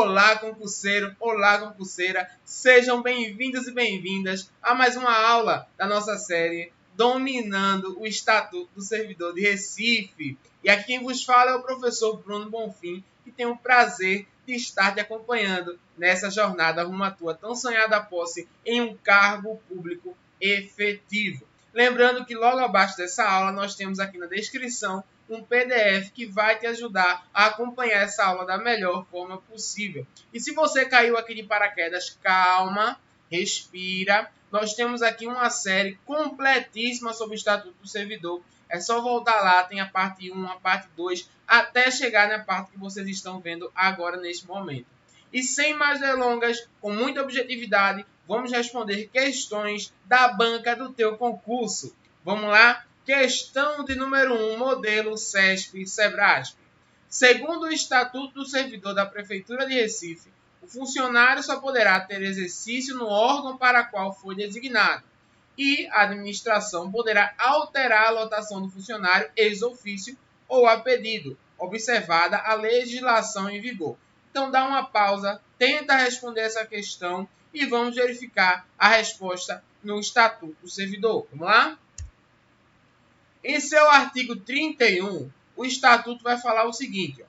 Olá, concurseiro! Olá, concurseira! Sejam bem-vindos e bem-vindas a mais uma aula da nossa série Dominando o Estatuto do Servidor de Recife. E aqui quem vos fala é o professor Bruno Bonfim, que tem o prazer de estar te acompanhando nessa jornada rumo à tua tão sonhada posse em um cargo público efetivo. Lembrando que logo abaixo dessa aula nós temos aqui na descrição um PDF que vai te ajudar a acompanhar essa aula da melhor forma possível. E se você caiu aqui de paraquedas, calma, respira. Nós temos aqui uma série completíssima sobre o Estatuto do Servidor. É só voltar lá, tem a parte 1, a parte 2, até chegar na parte que vocês estão vendo agora neste momento. E sem mais delongas, com muita objetividade, vamos responder questões da banca do teu concurso. Vamos lá? Questão de número 1, modelo CESP-SEBRASP. Segundo o Estatuto do Servidor da Prefeitura de Recife, o funcionário só poderá ter exercício no órgão para qual foi designado, e a administração poderá alterar a lotação do funcionário ex ofício ou a pedido, observada a legislação em vigor. Então dá uma pausa, tenta responder essa questão e vamos verificar a resposta no Estatuto do Servidor. Vamos lá? Em seu artigo 31, o Estatuto vai falar o seguinte: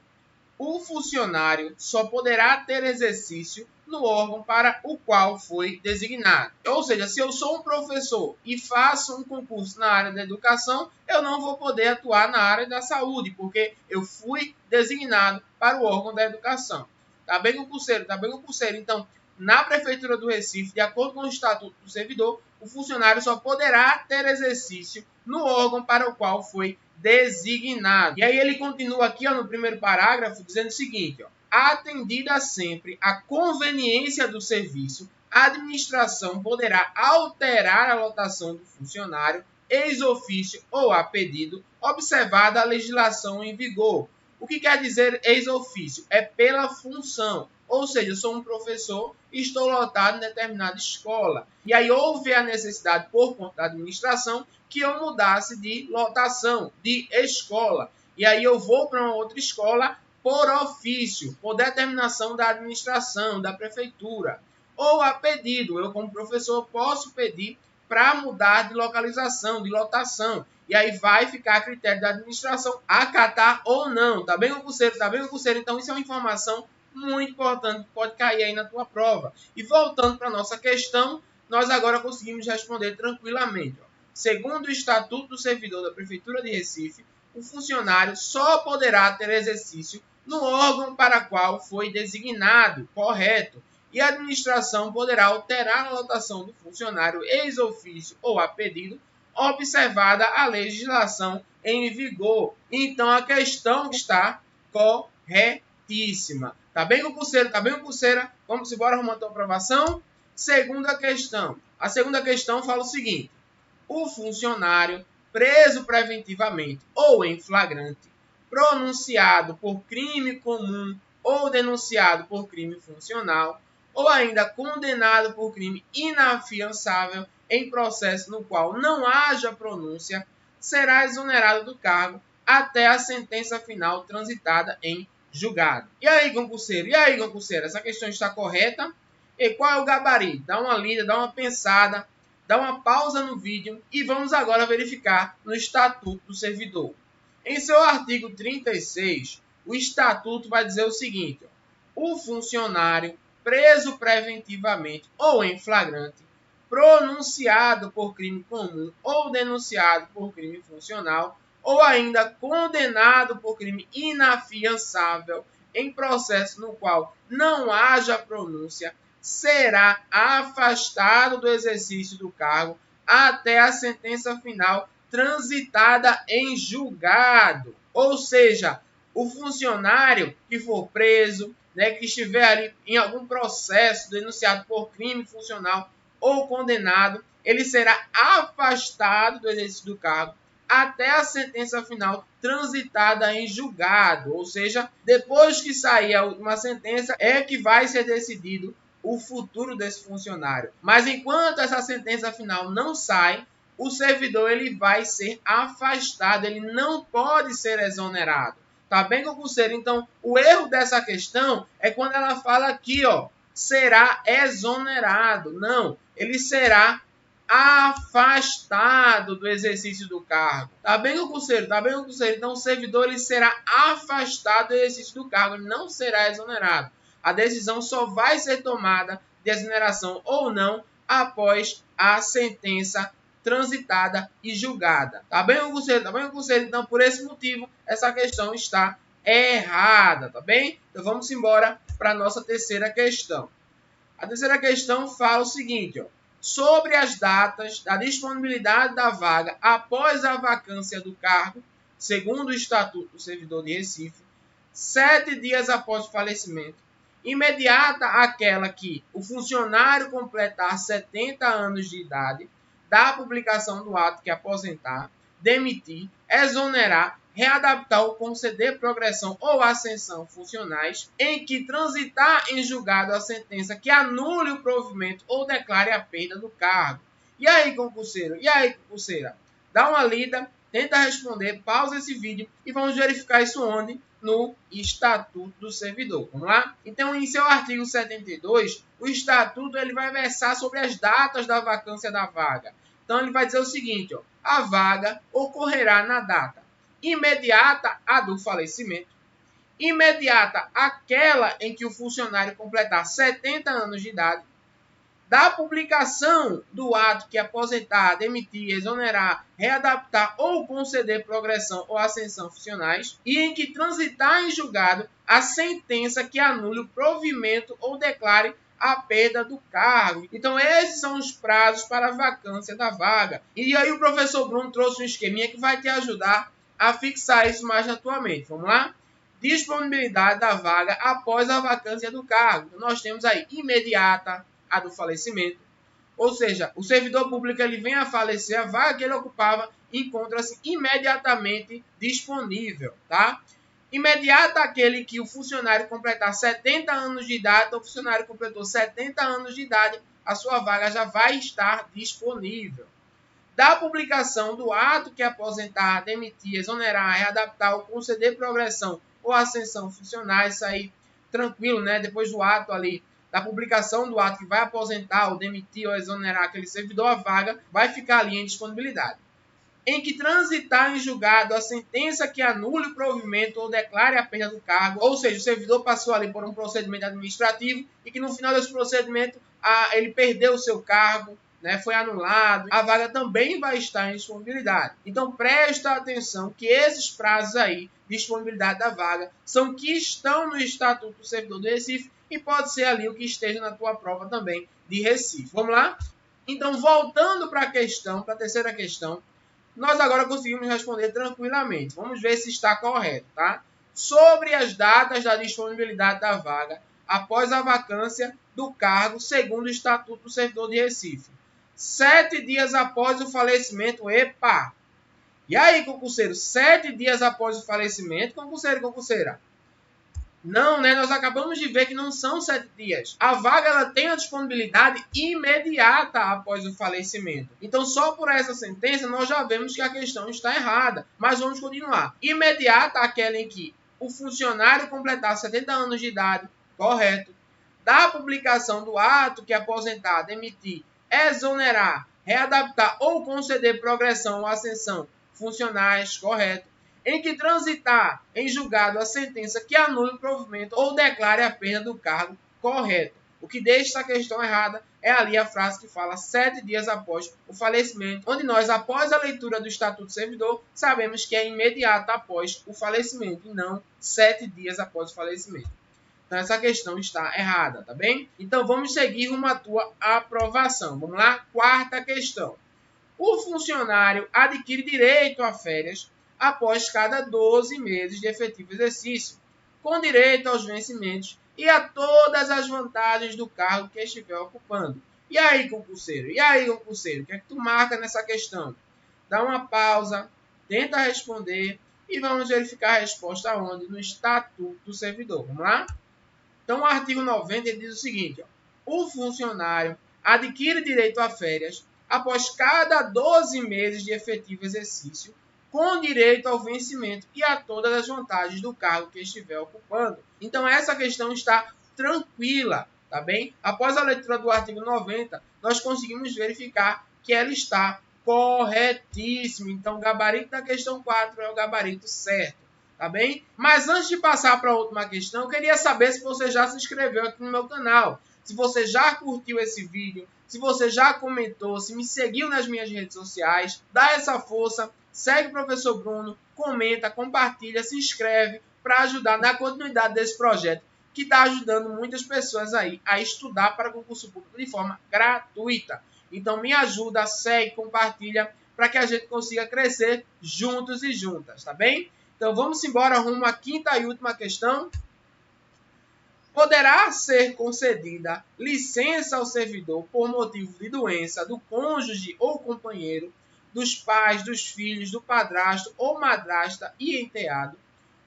o funcionário só poderá ter exercício no órgão para o qual foi designado. Ou seja, se eu sou um professor e faço um concurso na área da educação, eu não vou poder atuar na área da saúde, porque eu fui designado para o órgão da educação. Tá bem, concurseiro? Tá bem, concurseiro? Então, na Prefeitura do Recife, de acordo com o Estatuto do Servidor, o funcionário só poderá ter exercício no órgão para o qual foi designado. E aí ele continua aqui no primeiro parágrafo dizendo o seguinte: atendida sempre a conveniência do serviço, a administração poderá alterar a lotação do funcionário ex ofício ou a pedido, observada a legislação em vigor. O que quer dizer ex ofício? É pela função. Ou seja, eu sou um professor e estou lotado em determinada escola. E aí houve a necessidade, por conta da administração, que eu mudasse de lotação, de escola. E aí eu vou para uma outra escola por ofício, por determinação da administração, da prefeitura. Ou a pedido, eu como professor posso pedir para mudar de localização, de lotação. E aí vai ficar a critério da administração acatar ou não. Tá bem, concurseiro? Tá bem, concurseiro? Então isso é uma informação muito importante que pode cair aí na tua prova. E voltando para a nossa questão, nós agora conseguimos responder tranquilamente. Segundo o Estatuto do Servidor da Prefeitura de Recife, o funcionário só poderá ter exercício no órgão para qual foi designado, correto, e a administração poderá alterar a lotação do funcionário ex ofício ou a pedido, observada a legislação em vigor. Então a questão está corretíssima. Tá bem, concurseiro? Tá bem, concurseira? Vamos embora arrumar a tua aprovação? Segunda questão. A segunda questão fala o seguinte: o funcionário preso preventivamente ou em flagrante, pronunciado por crime comum ou denunciado por crime funcional, ou ainda condenado por crime inafiançável em processo no qual não haja pronúncia, será exonerado do cargo até a sentença final transitada em julgado. E aí, concurseiro? E aí, concurseira? Essa questão está correta? E qual é o gabarito? Dá uma lida, dá uma pensada, dá uma pausa no vídeo e vamos agora verificar no Estatuto do Servidor. Em seu artigo 36, o Estatuto vai dizer o seguinte: o funcionário preso preventivamente ou em flagrante, pronunciado por crime comum ou denunciado por crime funcional, ou ainda condenado por crime inafiançável em processo no qual não haja pronúncia, será afastado do exercício do cargo até a sentença final transitada em julgado. Ou seja, o funcionário que for preso, que estiver ali em algum processo denunciado por crime funcional ou condenado, ele será afastado do exercício do cargo até a sentença final transitada em julgado. Ou seja, depois que sair a última sentença, é que vai ser decidido o futuro desse funcionário. Mas enquanto essa sentença final não sai, o servidor ele vai ser afastado, ele não pode ser exonerado. Tá bem, concurseiro? Então, o erro dessa questão é quando ela fala aqui, ó, será exonerado. Não, ele será afastado do exercício do cargo. Tá bem, concurseiro? Tá bem, concurseiro? Então, o servidor ele será afastado do exercício do cargo, ele não será exonerado. A decisão só vai ser tomada de exoneração ou não após a sentença transitada e julgada. Tá bem, concurseiro? Tá bem, concurseiro? Então, por esse motivo, essa questão está errada, tá bem? Então, vamos embora para a nossa terceira questão. A terceira questão fala o seguinte, ó. Sobre as datas da disponibilidade da vaga após a vacância do cargo, segundo o Estatuto do Servidor de Recife, 7 dias após o falecimento, imediata àquela que o funcionário completar 70 anos de idade, da publicação do ato que aposentar, demitir, exonerar, readaptar ou conceder progressão ou ascensão funcionais, em que transitar em julgado a sentença que anule o provimento ou declare a perda do cargo. E aí, concurseiro? E aí, concurseira? Dá uma lida, tenta responder, pausa esse vídeo e vamos verificar isso onde? No Estatuto do Servidor. Vamos lá? Então, em seu artigo 72, o Estatuto ele vai versar sobre as datas da vacância da vaga. Então, ele vai dizer o seguinte, ó, a vaga ocorrerá na data imediata à do falecimento, imediata àquela em que o funcionário completar 70 anos de idade, da publicação do ato que aposentar, demitir, exonerar, readaptar ou conceder progressão ou ascensão funcionais e em que transitar em julgado a sentença que anule o provimento ou declare a perda do cargo. Então, esses são os prazos para a vacância da vaga. E aí o professor Bruno trouxe um esqueminha que vai te ajudar a fixar isso mais na tua mente. Vamos lá? Disponibilidade da vaga após a vacância do cargo. Então, nós temos aí imediata, a do falecimento. Ou seja, o servidor público ele vem a falecer, a vaga que ele ocupava encontra-se imediatamente disponível, tá? Imediata aquele que o funcionário completar 70 anos de idade, então o funcionário completou 70 anos de idade, a sua vaga já vai estar disponível. Da publicação do ato que aposentar, demitir, exonerar, readaptar ou conceder progressão ou ascensão funcionais, isso aí tranquilo, né? Depois do ato ali, da publicação do ato que vai aposentar ou demitir ou exonerar aquele servidor, a vaga vai ficar ali em disponibilidade. Em que transitar em julgado a sentença que anule o provimento ou declare a perda do cargo, ou seja, o servidor passou ali por um procedimento administrativo e que no final desse procedimento ele perdeu o seu cargo, né, foi anulado, a vaga também vai estar em disponibilidade. Então presta atenção que esses prazos aí, disponibilidade da vaga, são que estão no Estatuto do Servidor do Recife e pode ser ali o que esteja na tua prova também de Recife. Vamos lá? Então, voltando para a questão, para a terceira questão, nós agora conseguimos responder tranquilamente. Vamos ver se está correto, tá? Sobre as datas da disponibilidade da vaga após a vacância do cargo, segundo o Estatuto do Servidor de Recife. 7 dias após o falecimento, epa! E aí, concurseiro, 7 dias após o falecimento, concurseiro e concurseira? Não, né? Nós acabamos de ver que não são 7 dias. A vaga ela tem a disponibilidade imediata após o falecimento. Então, só por essa sentença, nós já vemos que a questão está errada. Mas vamos continuar. Imediata aquela em que o funcionário completar 70 anos de idade, correto. Da publicação do ato que aposentar, demitir, exonerar, readaptar ou conceder progressão ou ascensão funcionais, correto. Em que transitar em julgado a sentença que anule o provimento ou declare a perda do cargo, correto. O que deixa essa questão errada é ali a frase que fala 7 dias após o falecimento, onde nós, após a leitura do Estatuto do Servidor, sabemos que é imediata após o falecimento e não 7 dias após o falecimento. Então, essa questão está errada, tá bem? Então, vamos seguir rumo à tua aprovação. Vamos lá? Quarta questão. O funcionário adquire direito a férias após cada 12 meses de efetivo exercício, com direito aos vencimentos e a todas as vantagens do cargo que estiver ocupando. E aí, concurseiro? E aí, concurseiro? O que é que tu marca nessa questão? Dá uma pausa, tenta responder e vamos verificar a resposta onde? No Estatuto do Servidor. Vamos lá? Então, o artigo 90 diz o seguinte, ó, o funcionário adquire direito a férias após cada 12 meses de efetivo exercício, com direito ao vencimento e a todas as vantagens do cargo que estiver ocupando. Então essa questão está tranquila, tá bem? Após a leitura do artigo 90, nós conseguimos verificar que ela está corretíssima. Então o gabarito da questão 4 é o gabarito certo, tá bem? Mas antes de passar para a última questão, eu queria saber se você já se inscreveu aqui no meu canal, se você já curtiu esse vídeo, se você já comentou, se me seguiu nas minhas redes sociais, dá essa força, segue o professor Bruno, comenta, compartilha, se inscreve para ajudar na continuidade desse projeto que está ajudando muitas pessoas aí a estudar para concurso público de forma gratuita. Então me ajuda, segue, compartilha para que a gente consiga crescer juntos e juntas, tá bem? Então vamos embora rumo à quinta e última questão. Poderá ser concedida licença ao servidor por motivo de doença do cônjuge ou companheiro, dos pais, dos filhos, do padrasto ou madrasta e enteado,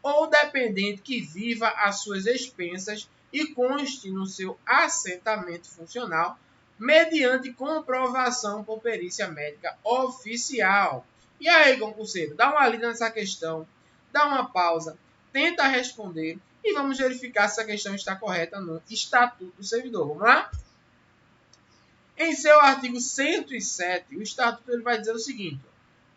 ou dependente que viva às suas expensas e conste no seu assentamento funcional, mediante comprovação por perícia médica oficial. E aí, concurseiro, dá uma lida nessa questão, dá uma pausa, tenta responder e vamos verificar se a questão está correta no Estatuto do Servidor. Vamos lá? Em seu artigo 107, o Estatuto ele vai dizer o seguinte: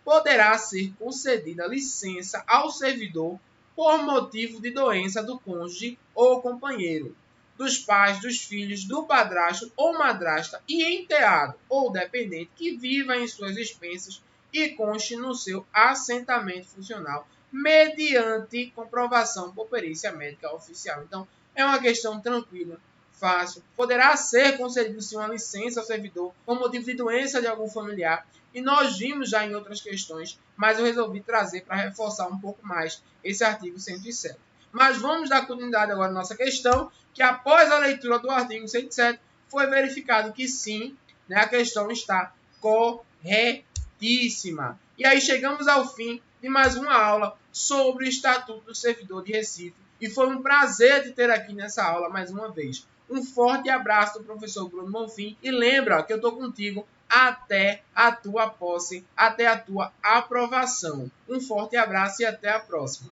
poderá ser concedida licença ao servidor por motivo de doença do cônjuge ou companheiro, dos pais, dos filhos, do padrasto ou madrasta e enteado ou dependente que viva em suas expensas e conste no seu assentamento funcional, mediante comprovação por perícia médica oficial. Então, é uma questão tranquila, fácil. Poderá ser concedido sim uma licença ao servidor por motivo de doença de algum familiar. E nós vimos já em outras questões, mas eu resolvi trazer para reforçar um pouco mais esse artigo 107. Mas vamos dar continuidade agora à nossa questão, que após a leitura do artigo 107, foi verificado que sim, né, a questão está corretíssima. E aí chegamos ao fim de mais uma aula sobre o Estatuto do Servidor de Recife. E foi um prazer de ter aqui nessa aula mais uma vez. Um forte abraço do professor Bruno Bonfim. E lembra que eu estou contigo até a tua posse, até a tua aprovação. Um forte abraço e até a próxima.